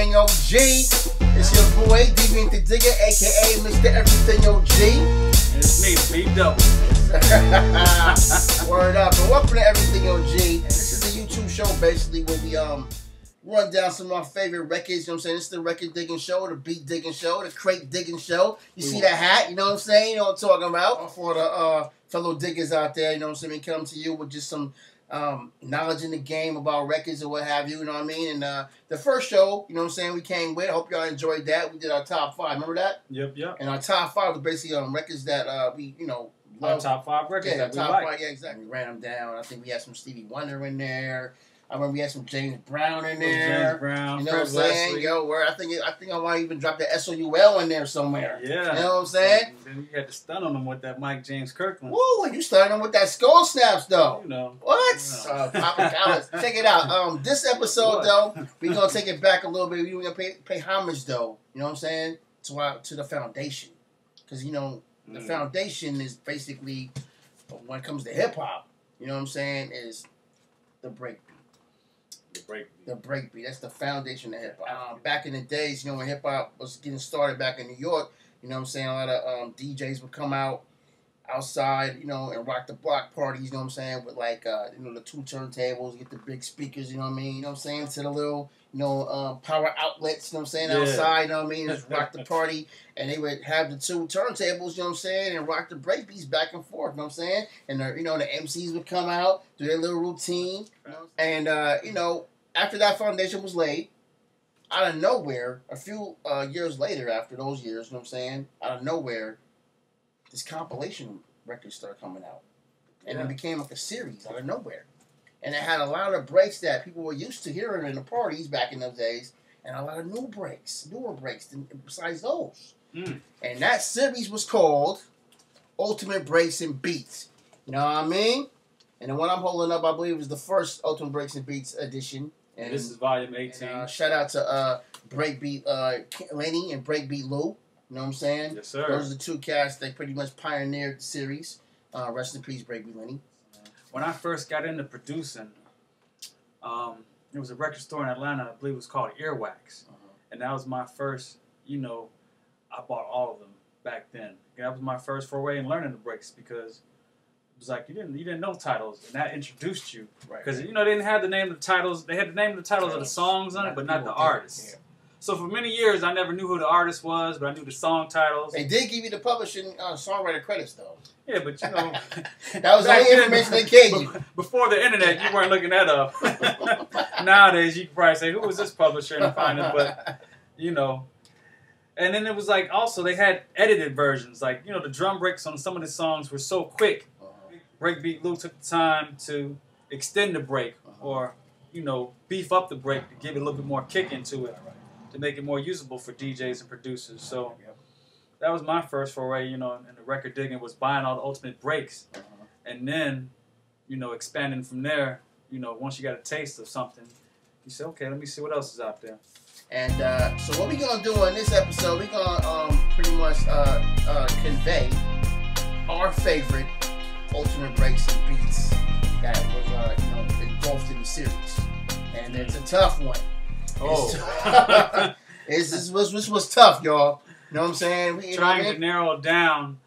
Everything O.G. It's your boy, Deviant the Digger, aka Mr. Everything O.G. And it's me, B-Double. Word up. And welcome to Everything O.G. And this is a YouTube show basically where we run down some of our favorite records, you know what I'm saying? This is the record digging show, the beat digging show, the crate digging show. You see that hat, you know what I'm saying? You know what I'm talking about? For the fellow diggers out there, you know what I'm saying? We come to you with just some knowledge in the game about records or what have you, you know what I mean? And the first show, you know what I'm saying, we came with, I hope y'all enjoyed that. We did our top 5, remember that? Yep. And our top 5 was basically records that we, you know, Our top 5 records that we top like. 5, yeah, exactly. We ran them down. I think we had some Stevie Wonder in there. I remember we had some James Brown in there. James Brown, you know what I'm saying? Leslie. Yo, I think I might even drop the SOUL in there somewhere. Yeah. You know what I'm saying? And then you had to stun on them with that Mike James Kirkland. Woo, and you started them with that skull snaps though. You know. What? Papa Collins. Check it out. This episode though, we're gonna take it back a little bit. We're gonna pay homage though. You know what I'm saying? To the foundation, because you know the foundation is basically when it comes to hip hop. You know what I'm saying? Is the breakbeat. The breakbeat. That's the foundation of hip hop. Back in the days, you know, when hip hop was getting started back in New York, you know what I'm saying? A lot of DJs would come outside, you know, and rock the block parties, you know what I'm saying? With like, you know, the 2 turntables, get the big speakers, you know what I mean? You know what I'm saying? To the little, you know, power outlets, you know what I'm saying? Outside, you know what I mean? Just rock the party. And they would have the 2 turntables, you know what I'm saying? And rock the breakbeats back and forth, you know what I'm saying? And, you know, the MCs would come out, do their little routine. You know? And, you know, after that foundation was laid, out of nowhere, a few years later after those years, you know what I'm saying? Out of nowhere, this compilation records started coming out. And it became like a series out of nowhere. And it had a lot of breaks that people were used to hearing in the parties back in those days, and a lot of newer breaks besides those. And that series was called Ultimate Breaks and Beats. You know what I mean? And the one I'm holding up, I believe, was the first Ultimate Breaks and Beats edition. And this is volume 18. And, shout out to Breakbeat Lenny and Breakbeat Lou. You know what I'm saying? Yes, sir. Those are the 2 cats that pretty much pioneered the series. Rest in peace, Breakbeat Lenny. When I first got into producing, there was a record store in Atlanta, I believe it was called Earwax. And that was my first, you know, I bought all of them back then. That was my first foray in learning the breaks because it was like you didn't know titles, and that introduced you. Because you know they didn't have the name of the titles. They had the name of the titles of the songs on it, but not the artists. So for many years, I never knew who the artist was, but I knew the song titles. They did give you the publishing songwriter credits, though. Yeah, but you know, that was the only information they gave you. Before the internet, you weren't looking that up. Nowadays, you can probably say, "Who was this publisher?" and find it. But you know, and then it was like also they had edited versions. Like you know, the drum breaks on some of the songs were so quick. Breakbeat Lou took the time to extend the break, or you know, beef up the break to give it a little bit more kick into it, to make it more usable for DJs and producers. So that was my first foray, you know, in the record digging, was buying all the ultimate breaks, and then, you know, expanding from there. You know, once you got a taste of something, you say, okay, let me see what else is out there. And so what we're gonna do in this episode, we're gonna pretty much convey our favorite ultimate breaks and beats that was you know, engulfed in the series, and it's a tough one. This was tough, y'all. You know what I'm saying? Trying to narrow down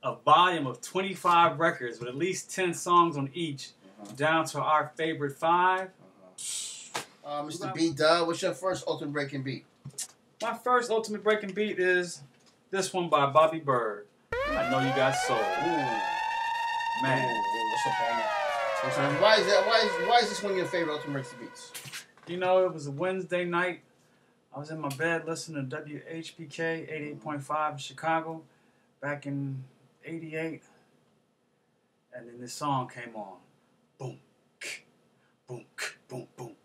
a volume of 25 records with at least 10 songs on each, down to our favorite 5. Mr. B-Dub, what's your first ultimate breaking beat? My first ultimate breaking beat is this one by Bobby Bird. I Know You Got Soul. Ooh. Man. What's a banger? Why is that? Why is this one of your favorite ultimate breaking beats? You know, it was a Wednesday night. I was in my bed listening to WHPK 88.5 in Chicago back in '88. And then this song came on. Boom, boom, boom, boom.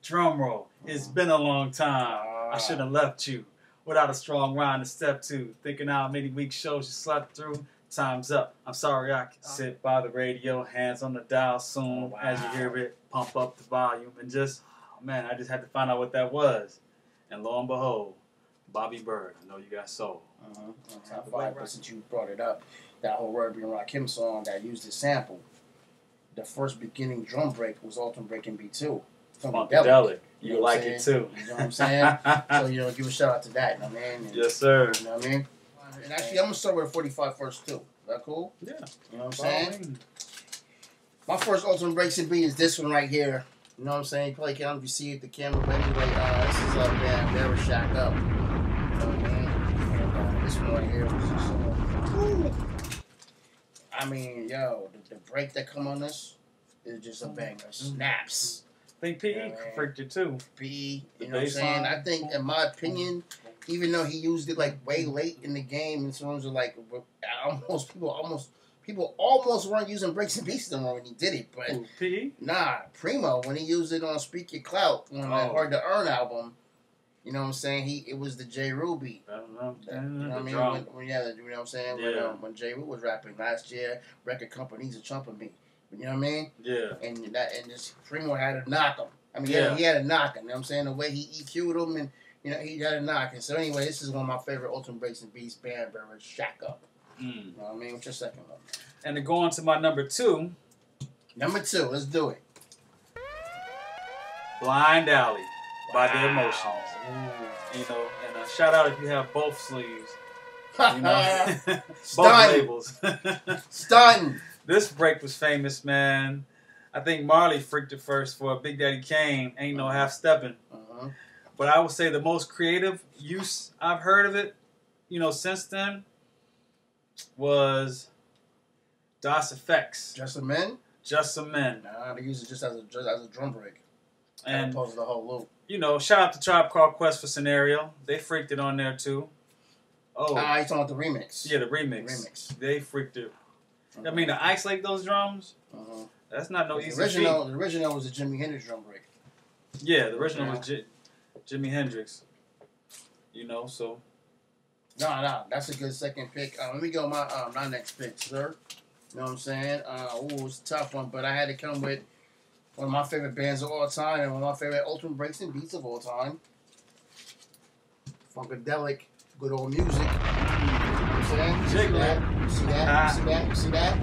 Drum roll. It's been a long time. I shouldn't have left you without a strong rhyme to step to. Thinking how many week shows you slept through. Time's up. I'm sorry I can sit by the radio, hands on the dial soon. As you hear it, pump up the volume. And just, man, I just had to find out what that was. And lo and behold, Bobby Bird, I Know You Got Soul. Top 5, since you brought it up, that whole Ruby and Rakim song that used the sample, the first beginning drum break was Ultimate Breaking Beat 2. Funkadelic. You like it too. You know what I'm saying? So, give a shout out to that, you know what I mean? And, yes, sir. You know what I mean? And actually, I'm going to start with 45 first, too. Is that cool? Yeah. You know what I'm saying? My first ultimate breaks and beat is this one right here. You know what I'm saying? You probably can't see it, the camera, but anyway, this is a band, Never Shack Up. You know what I mean? And this one right here was just, I mean, yo, the break that come on this is just a banger. Snaps. I think P.E. freaked it too. P.E., you know what I'm saying? I think, in my opinion, even though he used it like way late in the game in terms of like people almost weren't using breaks and beats anymore when he did it, but P.E.? Nah, Primo, when he used it on Speak Your Clout on the Hard to Earn album, you know what I'm saying? It was the J. Ruby. I don't know. You know what I mean? You know what I'm saying? Yeah. When J. Ruby was rapping last year, record companies are chumping me. You know what I mean? Yeah. And this Primo had to knock him. I mean, he had to knock him. You know what I'm saying? The way he EQ'd him and, he had to knock him. So anyway, this is one of my favorite Ultimate Breaks and Beats band bearers, Shack Up. You know what I mean? What's your second one? And to go on to my number 2. Number 2, let's do it. Blind Alley by The Emotions. And shout out if you have both sleeves. Both labels. Stunning. This break was famous, man. I think Marley freaked it first for Big Daddy Kane. Ain't no half stepping. But I would say the most creative use I've heard of it, since then, was Das Effects. Just Some Men? Just Some Men. Nah, they use it just as a drum break. And opposed to the whole loop. Shout out to Tribe Called Quest for Scenario. They freaked it on there too. Oh. You talking about the remix? Yeah, the remix. They freaked it. I mean, to isolate those drums, that's not no easy feat. The original was a Jimi Hendrix drum break. Yeah, the original was Jimi Hendrix. So. No, that's a good second pick. Let me go my next pick, sir. You know what I'm saying? It's a tough one, but I had to come with one of my favorite bands of all time and one of my favorite ultimate breaks and beats of all time. Funkadelic, good old music. You know what I'm saying? You see that?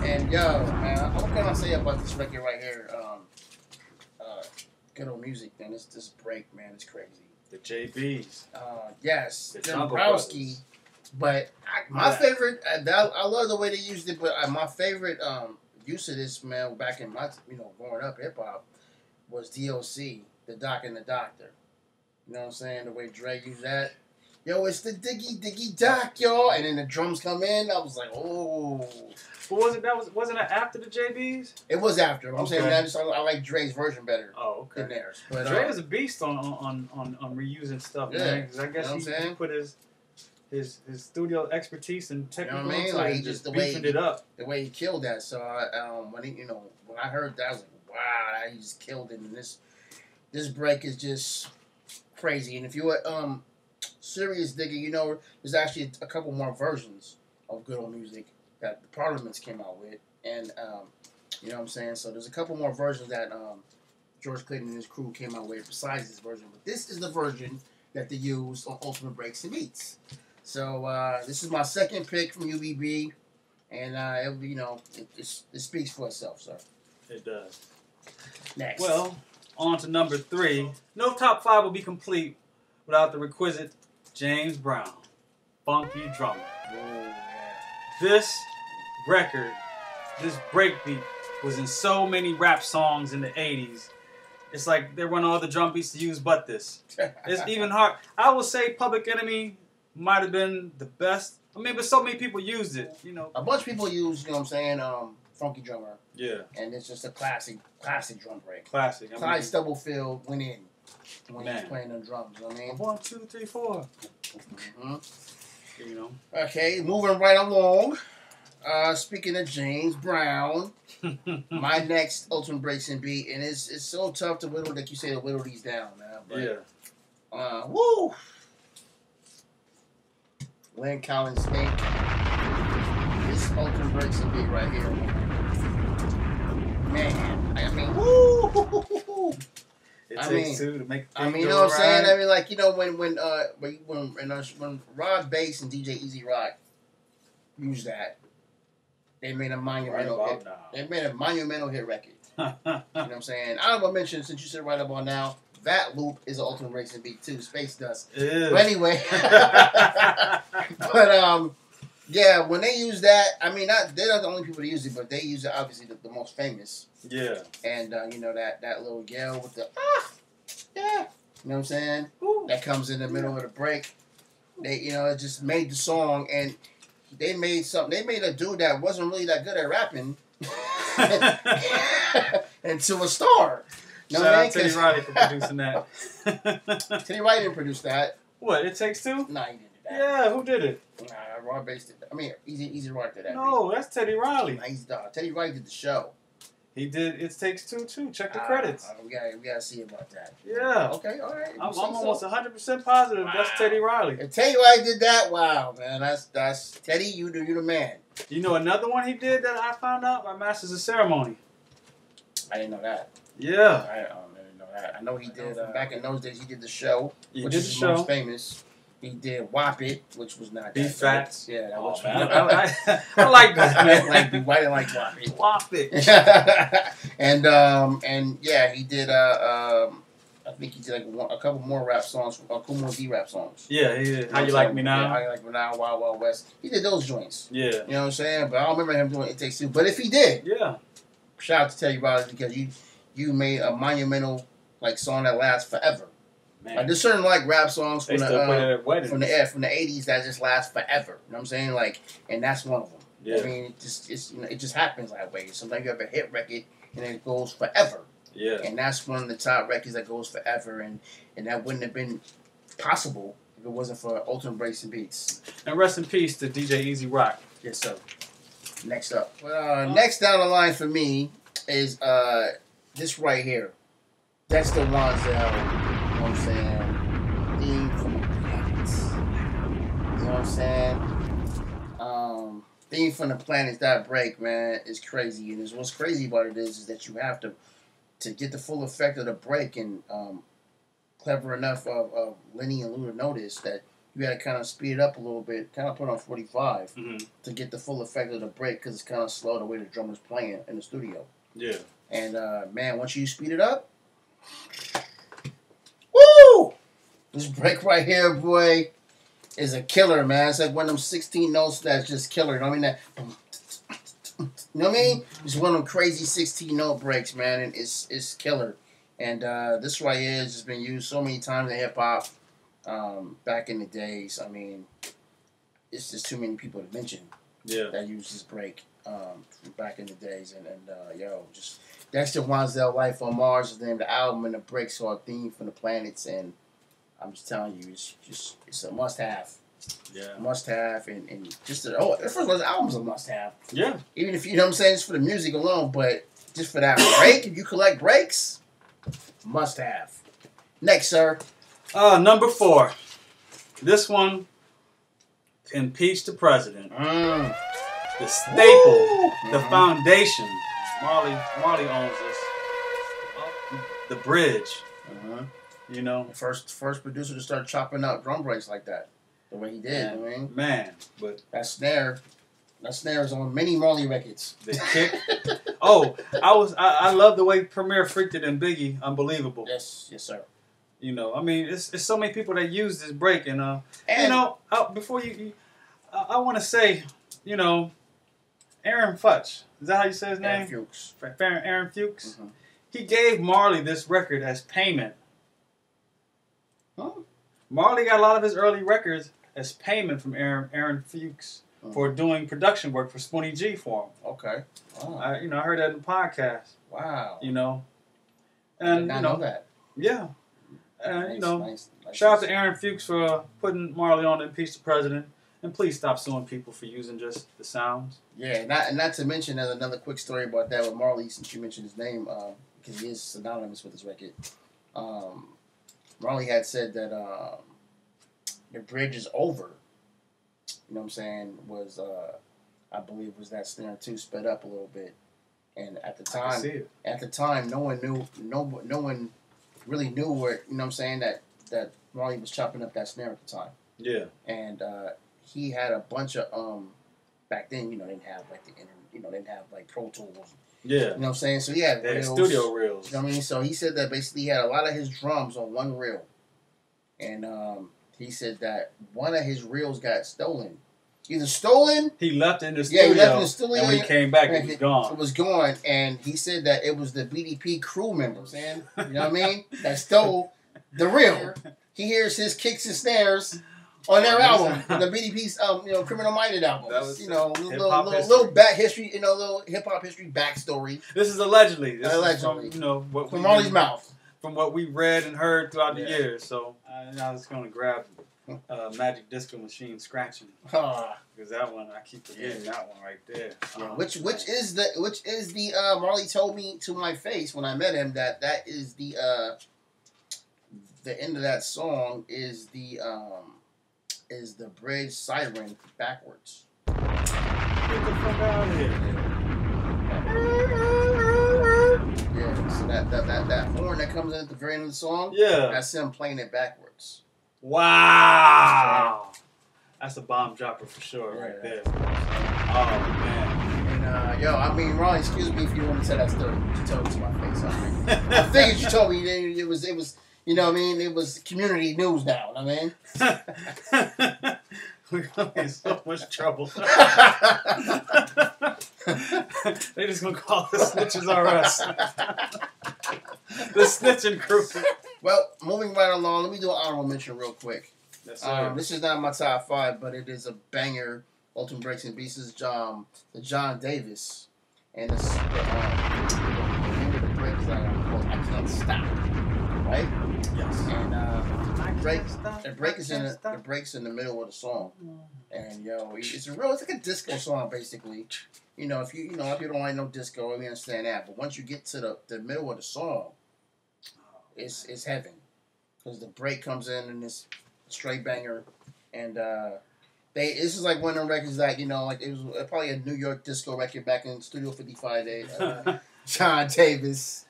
And yo, man, what can I say about this record right here? Good old music, man. This break, man, it's crazy. The JBs. Yes, Dombrowski. But my favorite, I love the way they used it, but my favorite use of this, man, back in my, growing up hip hop, was DOC, The Doc and the Doctor. You know what I'm saying? The way Dre used that. Yo, it's the diggy doc, y'all. And then the drums come in. I was like, oh. But wasn't it after the JBs? It was after. I'm saying that I like Dre's version better. Oh, okay. Than theirs. But Dre is a beast on reusing stuff, man. Because I guess he put his studio expertise and technical like he just beefing it up. The way he killed that. So when I heard that, I was like, wow, he just killed it. And this break is just crazy. And if you were serious digger, there's actually a couple more versions of good old music that the Parliaments came out with, and you know what I'm saying. So there's a couple more versions that George Clinton and his crew came out with besides this version. But this is the version that they used on Ultimate Breaks and Beats. So this is my second pick from UBB, and it speaks for itself, sir. It does. Next. Well, on to number 3. No top 5 will be complete without the requisite James Brown, Funky Drummer. Oh, yeah. This record, this breakbeat, was in so many rap songs in the 80s. It's like there weren't no other drum beats to use but this. It's even hard. I would say Public Enemy might have been the best. I mean, but so many people used it, A bunch of people use, what I'm saying, Funky Drummer. Yeah. And it's just a classic drum break. Classic. Clyde Stubblefield went in when he was playing them drums, you know what I mean? 1, 2, 3, 4. Okay, moving right along. Speaking of James Brown, my next Ultimate Breaks and Beat, and it's so tough to whittle, like you say, to whittle these down, man. But, woo! Glenn Collins Inc. This Ultimate Breaks and Beat right here, man. I mean, woo! It takes two to make. You know what I'm saying? I mean, like, when Rod Bass and DJ Easy Rock used that, they made a monumental hit. They made a monumental hit record. You know what I'm saying? Honorable mention, since you said right about now, That Loop is an ultimate racing beat too. Space Dust. But anyway, but yeah, when they use that, I mean, they're not the only people that use it, but they use it obviously the most famous. Yeah. And you know that little yell with the yeah, you know what I'm saying? Ooh. That comes in the middle of the break. They, you know, it just made the song, and they made something. They made a dude that wasn't really that good at rapping into a star. Shout out Teddy Riley for producing that. Teddy Riley didn't produce that. What? It Takes Two? Nah, he didn't do that. Yeah, who did it? Nah, Rod Bass did that. I mean, Easy Rock did that. No, that's Teddy Riley. Nah, Teddy Riley did the show. He did It Takes Two too. Check the credits. We gotta see about that. Yeah. Okay, all right. I'm almost 100% positive that's Teddy Riley. If Teddy Riley did that, wow, man, that's Teddy. You the man. You know another one he did that I found out by Masters of Ceremony. I didn't know that. Yeah. I didn't know that. I know he did back in those days. He did the show, which is the most famous. He did Whop It, which was not Beef Fats. Yeah, that was. I like that. I didn't like Whop It. Whop It. and yeah, he did. I think he did like a couple more rap songs, a couple more D-rap songs. Yeah, he did. How You Like Me Now? Yeah, How You Like Me Now, Wild Wild West. He did those joints. Yeah. You know what I'm saying? But I don't remember him doing It Takes Two. But if he did, yeah. Shout out to Teddy Riley because you made a monumental like song that lasts forever. Man. Like there's certain like rap songs from the 80s that just last forever. You know what I'm saying? Like, and that's one of them. Yeah. I mean, it just happens that way. Sometimes you have a hit record and it goes forever. Yeah. And that's one of the top records that goes forever, and that wouldn't have been possible if it wasn't for Ultimate Breaks and Beats. And rest in peace to DJ Easy Rock. Yes, sir. Next up. Next down the line for me is this right here. That's the ones that, you know what I'm saying, theme from the planets. You know what I'm saying? Theme from the planets that break, man, is crazy. And what's crazy about it is that you have to get the full effect of the break, and clever enough of Lenny and Lou to notice that you got to kind of speed it up a little bit, kind of put on 45 to get the full effect of the break because it's kind of slow the way the drummer's playing in the studio. Yeah. And, man, once you speed it up, woo! This break right here, boy, is a killer, man. It's like one of them 16 notes that's just killer. You know what I mean? You know what I mean? It's one of them crazy 16 note breaks, man, and it's killer. And this right here has just been used so many times in hip hop back in the days. I mean, it's just too many people to mention that use this break from back in the days. And just Dexter Wansdale, Life on Mars is the name of the album, and the breaks are a theme from the planets. And I'm just telling you, it's a must have. Yeah. Must have, and just first of all, the album's a must have. Yeah. Even if you know what I'm saying, just for the music alone, but just for that break, if you collect breaks, must have. Next, sir. Number 4. This one, Impeach the President. The staple, the foundation. Marley owns this. The bridge. You know, first producer to start chopping out drum breaks like that, the way he did. I mean, man, but that snare is on many Marley records. The kick. I love the way Premier freaked it in Biggie. Unbelievable. Yes, sir. You know, I mean, it's so many people that use this break, and you know, before I want to say, you know, Aaron Futch. Is that how you say his name? Aaron Fuchs. He gave Marley this record as payment. Huh? Marley got a lot of his early records as payment from Aaron Fuchs for doing production work for Spoonie G for him. Okay. Wow. I heard that in the podcast. Wow. You know, and I know that. Yeah. And nice, shout out to Aaron Fuchs for putting Marley on to Impeach the President. And please stop suing people for using just the sounds. Yeah, not to mention, there's another quick story about that with Marley, since you mentioned his name, because he is synonymous with his record. Marley had said that the bridge is over. You know what I'm saying? I believe was that snare too sped up a little bit, and at the time, no one really knew where. You know what I'm saying, that Marley was chopping up that snare at the time. Yeah. And he had a bunch of back then, you know, they didn't have like the they didn't have like Pro Tools. Yeah. You know what I'm saying? So yeah, they had studio reels. You know what I mean? So he said that basically he had a lot of his drums on one reel. And he said that one of his reels got stolen. Either stolen. He left in the studio. Yeah, he left in the studio. And when he came back, it was gone. It was gone. And he said that it was the BDP crew members, man. You know what I mean? That stole the reel. He hears his kicks and snares on their album, the BDP's Criminal Minded album. That was little back history, little hip hop history backstory. This is allegedly. This allegedly. Is from, from Marley's mouth. From what we read and heard throughout the years. So I was going to grab Magic Disco Machine Scratching. Because that one, I keep forgetting that one right there. Which is the Marley told me to my face when I met him that is the end of that song is the bridge siren backwards. Get the fuck out of here. Yeah, so that horn that comes in at the very end of the song, that's him playing it backwards. Wow. That's a bomb dropper for sure right there. Oh, man. And, I mean, Ron, excuse me if you want to tell that story. You told it to my face. I figured you told me it was, you know what I mean? It was community news now, I mean. We're going to be in so much trouble. They just going to call the Snitches R Us. The Snitching Crew. Well, moving right along, let me do an honorable mention real quick. Yes, sir. This is not my top 5, but it is a banger. Ultimate Breaks and Beats is the John Davis. And the name of the break is I Can't Stop. Right? Yes. And the break's in the middle of the song. And it's like a disco song basically. If you if you don't like no disco, we understand that. But once you get to the middle of the song, it's heaven. Because the break comes in and it's straight banger. And this is like one of them records that, like it was probably a New York disco record back in Studio 55 days. John Davis.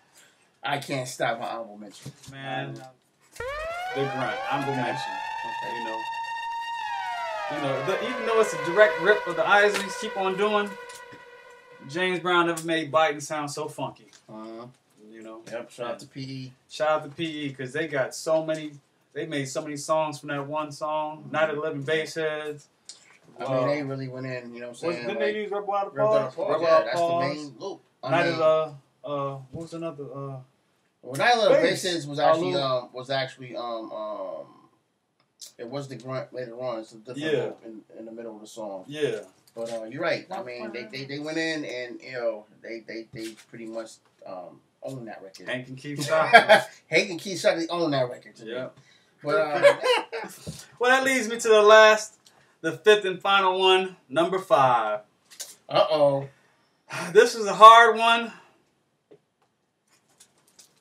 I Can't Stop my honorable mention. Man, Big Grunt, honorable mention. Okay. Even though it's a direct rip of the Isleys keep on doing, James Brown never made Biden sound so funky. Yep. Shout out to PE. Shout out to PE because they got so many. They made so many songs from that one song. Night of the Living Bassheads. I mean, they really went in. You know what I'm saying? Didn't they use Rebel Out of Pause? That's the main loop. Night of what was another? Well, Night of the Bassheads was actually it was the grunt later on. It's a different loop in the middle of the song. Yeah. But you're right. I mean, they went in and they pretty much own that record. Hank and Keith Shockey. Hank and Keith Shockey own that record. Yeah. But well, that leads me to the fifth and final one, number 5. This was a hard one.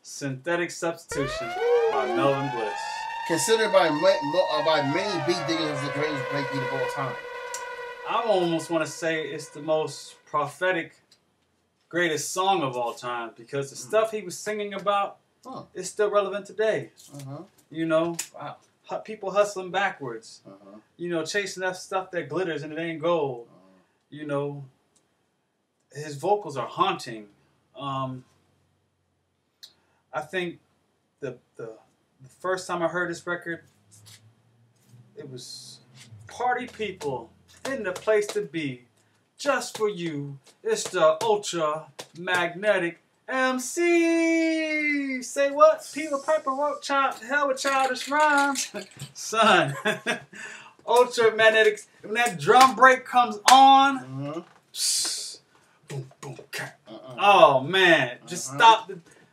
Synthetic Substitution by Melvin Bliss. Considered by many beat diggers as the greatest breakbeat of all time. I almost want to say it's the most prophetic, greatest song of all time because the stuff he was singing about is still relevant today. Wow. People hustling backwards. Chasing that stuff that glitters and it ain't gold. His vocals are haunting. I think the first time I heard this record, it was party people in the place to be. Just for you, it's the ultra magnetic MC. Say what? Peter Piper wrote hell with childish rhymes. Son. Ultra magnetic. When that drum break comes on, boom, boom, oh man, just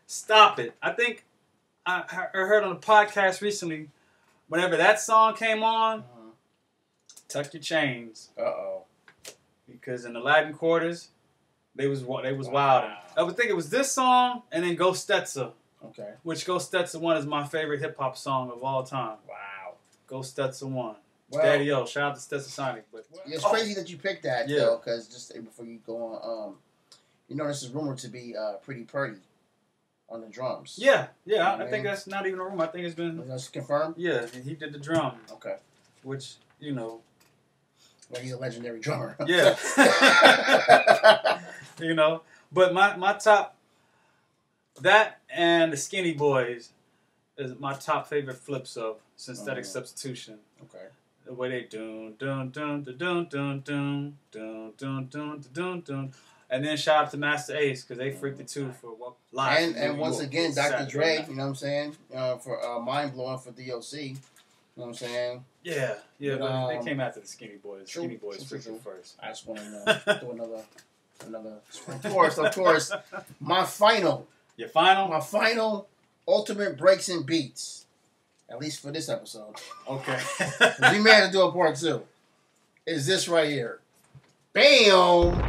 stop it. I think I heard on a podcast recently, whenever that song came on, tuck your chains. Because in the Latin quarters, they was wilding. I would think it was this song and then Go Stetzer. Okay. Which Go Stetzer 1 is my favorite hip hop song of all time. Wow. Go Stetzer 1. Well, Daddy O, shout out to Stetzer Sonic. But it's crazy that you picked that though, because just before you go on, this is rumored to be Pretty Purdy on the drums. Yeah. I think that's not even a rumor. I think it's been that's confirmed. Yeah, he did the drum. Okay. Which Well, he's a legendary drummer. Yeah. You know, but my top, that and the Skinny Boys is my top favorite flips of Synthetic Substitution. Okay. The way they dun dun dun dun dun dun dun dun dun dun dun dun. And then shout out to Master Ace because they freaked it too for live. And once again, Dr. Dre, you know what I'm saying? For Mind Blowing for DOC. You know what I'm saying? Yeah, but they came after the Skinny Boys. Skinny Boys freaked it first. I just want to do another. Of course. My final. Your final? My final ultimate breaks and beats. At least for this episode. Okay. We may have to do a part 2. Is this right here. Bam!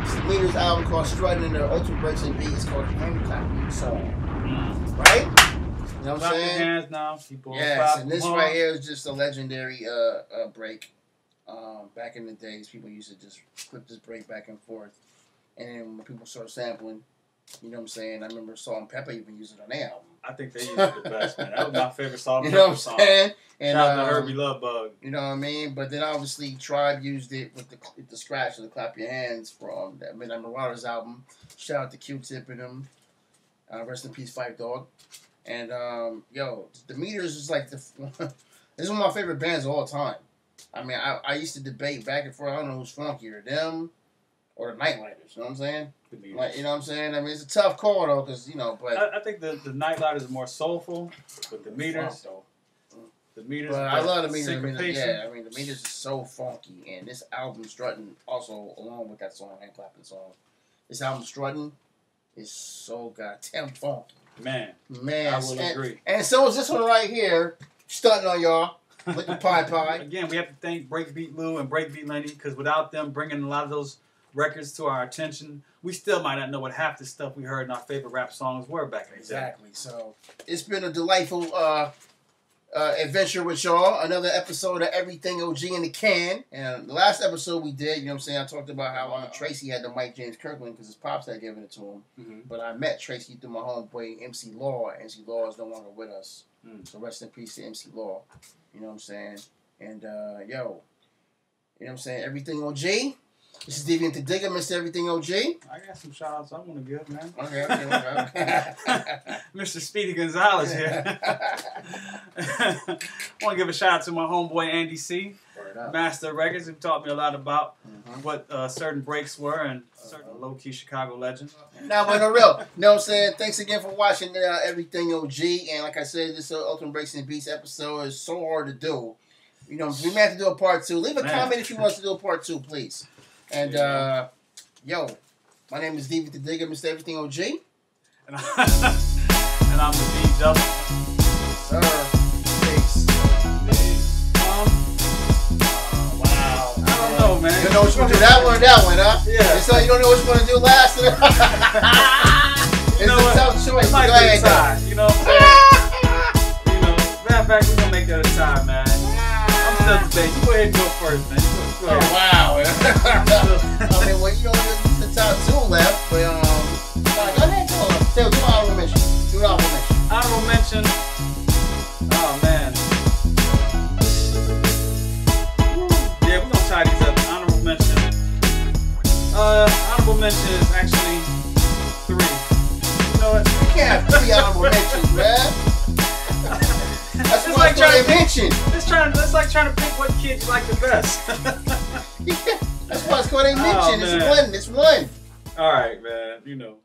It's the Leaders album called Strutting, and their ultimate breaks and beats called Hand Clapping Song. Right? You know what I'm Clap saying? your hands now, people. Yes, and this right here is just a legendary break. Back in the days, people used to just flip this break back and forth. And then when people started sampling, you know what I'm saying? I remember Salt and Pepper even used it on their album. I think they used it the best, man. That was my favorite Salt and You know Pepper what song. I'm saying? And, shout out to Herbie Love Bug. You know what I mean? But then obviously Tribe used it with the scratch of the Clap Your Hands from that Midnight Marauders album. Shout out to Q-Tip and them. Rest in peace, Five Dog. And the Meters is like this is one of my favorite bands of all time. I mean, I used to debate back and forth. I don't know who's funkier, them or the Nightlighters. You know what I'm saying? Like, you know what I'm saying? I mean, it's a tough call though, because but I think the Nightlighters are more soulful, but the Meters. The Meters. But I love the Meters. Syncopation. I mean, the Meters is so funky, and this album Strutting also along with that song, Hand Clapping Song. This album Strutting is so goddamn funky. Man, I will agree. And so is this one right here, Stunting on y'all. Looking pie. Again, we have to thank Breakbeat Lou and Breakbeat Lenny, because without them bringing a lot of those records to our attention, we still might not know what half the stuff we heard in our favorite rap songs were back in the day. Exactly. So it's been a delightful adventure with y'all. Another episode of Everything OG in the can. And the last episode we did, you know what I'm saying, I talked about how Tracy had the Mike James Kirkland because his pops had given it to him. Mm-hmm. But I met Tracy through my homeboy MC Law. MC Law is no longer with us. So rest in peace to MC Law. You know what I'm saying? And you know what I'm saying, Everything OG. This is Deviant the Digger, Mr. Everything OG. I got some shout outs I want to give, man. Okay. Mr. Speedy Gonzalez here. I want to give a shout out to my homeboy Andy C. Master Records, who taught me a lot about what certain breaks were and certain low-key Chicago legends. Now, but no real, you know what I'm saying? Thanks again for watching Everything OG. And like I said, this Ultimate Breaks and Beats episode is so hard to do. You know, we may have to do a part 2. Leave a comment if you want us to do a part 2, please. And, my name is Deviant the Digger, Mr. Everything OG. And I'm the D-Double. Sir. Peace. Wow. I don't know, man. You don't know what you want to do, that one or that one, huh? Yeah. So you don't know what you want to do last? It's a tough choice. It might be a tie. You know what I'm saying? You know, matter of fact, we're going to make that a tie, man. I'm still debating. You go ahead and go first, man. Oh, wow. I mean, well, you know, the top 2 left, but, go ahead, do an honorable mention. Do an honorable mention. Honorable mention. Oh, man. Yeah, we're going to tie these up. Honorable mention. Honorable mention is actually 3. You know what? You can't have 3 honorable mentions, man. That's It's like trying to mention. It's like trying to pick what kid you like the best. Yeah, that's why it's called a mention. It's one. All right, man. You know.